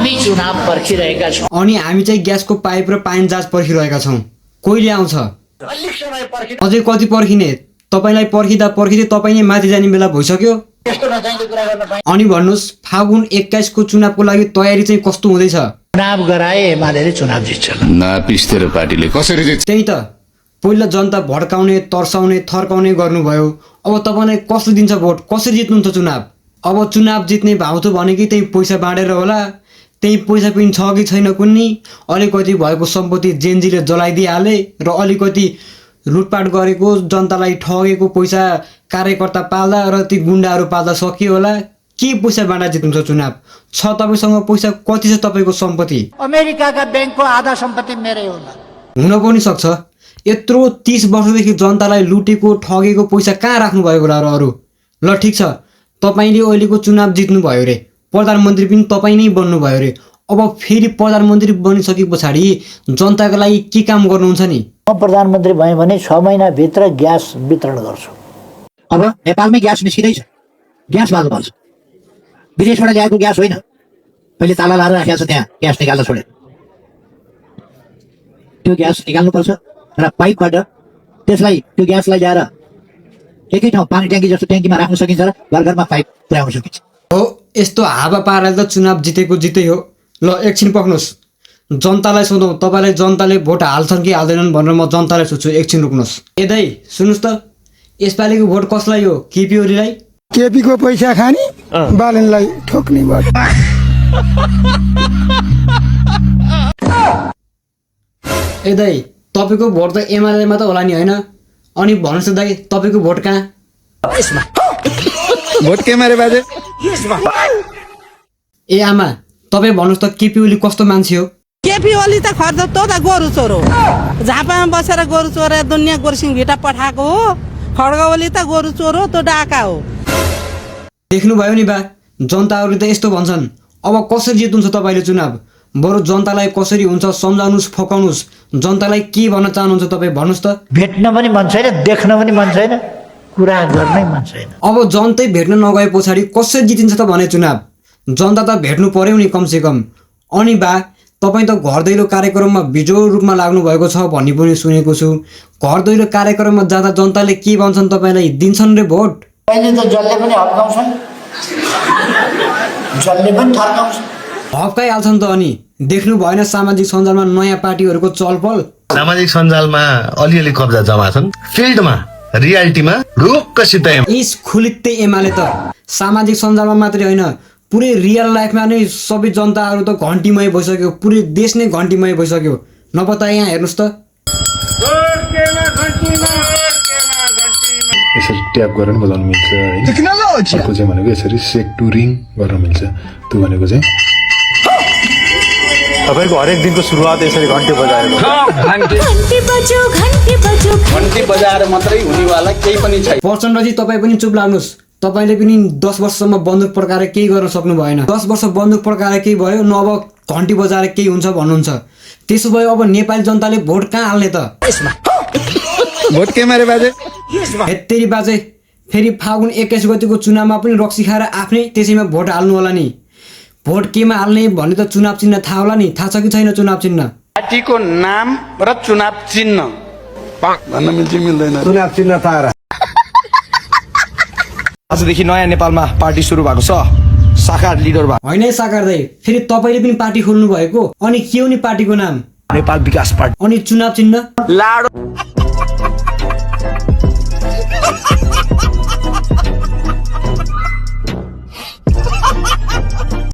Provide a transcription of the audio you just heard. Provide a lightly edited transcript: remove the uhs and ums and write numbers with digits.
हामी चुनाव पर्खिरहेका छौँ अनि हामी चाहिँ ग्यासको पाइप र पानी जाँच पर्खिरहेका छौँ। कहिले आउँछ? अलिक समय पर्खिनु। अझै कति पर्खिने? तपाईँलाई पर्खिँदा तपाईँ नै माथि जाने बेला भइसक्यो। यस्तो नचाहिँदो कुरा गर्न पाइन्छ? अनि भन्नुहोस् फागुन 21 को चुनावको लागि तयारी चाहिँ कस्तो हुँदैछ? चुनाव गराए एमाले चुनाव जित्छ। नापिस तेरो पार्टीले कसरी जित्छ? त्यही त पहिला जनता भड्काउने तर्साउने थर्काउने गर्नुभयो। अब तपाईँलाई कसले दिन्छ भोट? कसरी जित्नुहुन्छ चुनाव? अब चुनाव जित्ने भाउ त भनेकै त्यही पैसा बाँडेर होला। त्यही पैसा पनि छ कि छैन कुन्नी। अलिकति भएको सम्पत्ति जेनजीले जलाइदिइहाले र अलिकति लुटपाट गरेको जनतालाई ठगेको पैसा कार्यकर्ता पाल्दा र ती गुन्डाहरू पाल्दा सकियो होला। के पैसा बाँडा जित्नुहुन्छ चुनाव? छ तपाईँसँग पैसा? कति छ तपाईँको सम्पत्ति? अमेरिकाका ब्याङ्कको आधा सम्पत्ति मेरै होला। हुन पनि सक्छ। यत्रो 30 वर्षदेखि जनतालाई लुटेको ठगेको पैसा कहाँ राख्नुभयो होला र अरू? ल ठिक छ, तपाईँले अहिलेको चुनाव जित्नुभयो रे, प्रधानमन्त्री पनि तपाईँ नै बन्नुभयो रे। अब फेरि प्रधानमन्त्री बनिसके पछाडि जनताको लागि के काम गर्नुहुन्छ नि? म प्रधानमन्त्री भएँ भने 6 महिनाभित्र ग्यास वितरण गर्छु। अब नेपालमै ग्यास निस्किँदैछ, ग्यास बाल्नु पर्छ। विदेशबाट ल्याएको ग्यास होइन, पहिले ताला लाएर राखेको छ त्यहाँ, ग्यास निकाल्न छोडे। त्यो ग्यास निकाल्नुपर्छ र पाइपबाट त्यसलाई त्यो ग्यासलाई ल्याएर एकै ठाउँ पानी ट्याङ्की जस्तो ट्याङ्कीमा राख्न सकिन्छ र घर घरमा पाइप पुर्याउन सकिन्छ। हो, यस्तो हावा पारेर त चुनाव जितेको जितै हो। ल एकछिन पक्नुहोस्, जनतालाई सोधौँ, तपाईँलाई जनताले भोट हाल्छन् कि हाल्दैनन् भनेर म जनतालाई सोध्छु। एकछिन रुक्नुहोस्। ए दाइ सुन्नुहोस् त, यसपालिको भोट कसलाई हो? केपी ओलीलाई? केपीको पैसा खाने बालनलाई ठोक्ने भोट। ए दाइ तपाईँको भोट त एमालेमा त होला नि होइन? अनि भन्नुहोस् त दाइ तपाईँको भोट कहाँ? भोट के मारे बाजे? ए आमा तपाईँ भन्नुहोस् त केपी ओली कस्तो मान्छे हो? केपी ओली त खर्च त गोरु चोरो झापामा बसेर गोरु चोरेर दुनियाँ गोरसिङ भिटा पठाएको हो। खड्ग ओली त गोरु चोरो त डाका हो। देख्नुभयो नि बा, जनताहरूले त यस्तो भन्छन्। अब कसरी जित्नुहुन्छ तपाईँले चुनाव? बरु जनतालाई कसरी हुन्छ सम्झाउनुहोस्, फकाउनुहोस्। जनतालाई के भन्न चाहनुहुन्छ तपाईँ भन्नुहोस् त? भेट्न पनि मन छैन, देख्न पनि मन छैन, कुरा गर्नै मन छैन। अब जनतै भेट्न नगए पछाडि कसरी जितिन्छ त भने चुनाव? जनता त भेट्नु पर्यो नि कमसेकम। अनि बा तपाईँ त घर दैलो कार्यक्रममा बिजोड रूपमा लाग्नु भएको छ भन्ने पनि सुनेको छु। घर दैलो कार्यक्रममा जाँदा जनताले के भन्छन् तपाईँलाई? दिन्छन् रे भोट? अहिले त जसले पनि हप्काउँछन्, जसले पनि थर्काउँछन्। हप्काइहाल्छन् त। अनि देख्नु भएन सामाजिक सञ्जालमा नयाँ पार्टीहरूको चलपल? सामाजिक सञ्जालमा अलिअलि कब्जा जमा छन्, फिल्डमा रियालिटीमा ढुक्कसित इस खुलित्ते एमाले त सामाजिक सञ्जालमा मात्रै होइन, पुरै रियल लाइफमा नै सबै जनताहरू त घन्टीमय भइसक्यो। पुरै देश नै घन्टीमय भइसक्यो। नपत्ता यहाँ हेर्नुहोस् त। यसरी ट्याप गरेर पनि बजाउनु मिल्छ है। अर्को चाहिँ भनेको यसरी सेक टु रिङ गर्न मिल्छ। त्यो भनेको चाहिँ तपाईको हरेक दिनको सुरुवात यसरी घन्टी बजाएर मात्रै हुनेवाला केही पनि छैन। प्रचण्डजी तपाईँ पनि चुप लाग्नुहोस्। तपाईँले पनि 10 वर्षसम्म बन्दुक पड्काएर केही गर्न सक्नु भएन। 10 वर्ष बन्दुक पड्काएर केही भयो न, अब घन्टी बजाएर केही हुन्छ भन्नुहुन्छ। त्यसो भए अब नेपाली जनताले भोट कहाँ हाल्ने त? भोट के मारे बाजे? हेत्तेरी बाजे, फेरि फागुन 21 गतिको चुनावमा पनि रक्सी खाएर आफ्नै त्यसैमा भोट हाल्नु होला नि। भोट केमा हाल्ने भन्ने त चुनाव चिन्ह थाहा होला नि। थाहा छ कि छैन चुनाव चिन्ह? पार्टीको नाम र चुनाव चिन्ह भन्न मिल्छ मिल्दैन? चुनाव चिन्ह थाहा। आजदेखि नयाँ नेपालमा पार्टी सुरु भएको छ, साकार लिडर भएको। होइन है साकार दाइ, फेरि तपाईँले पनि पार्टी खोल्नु भएको? अनि के हो नि पार्टीको नाम? नेपाल विकास पार्टी। अनि चुनाव चिन्ह? लाडो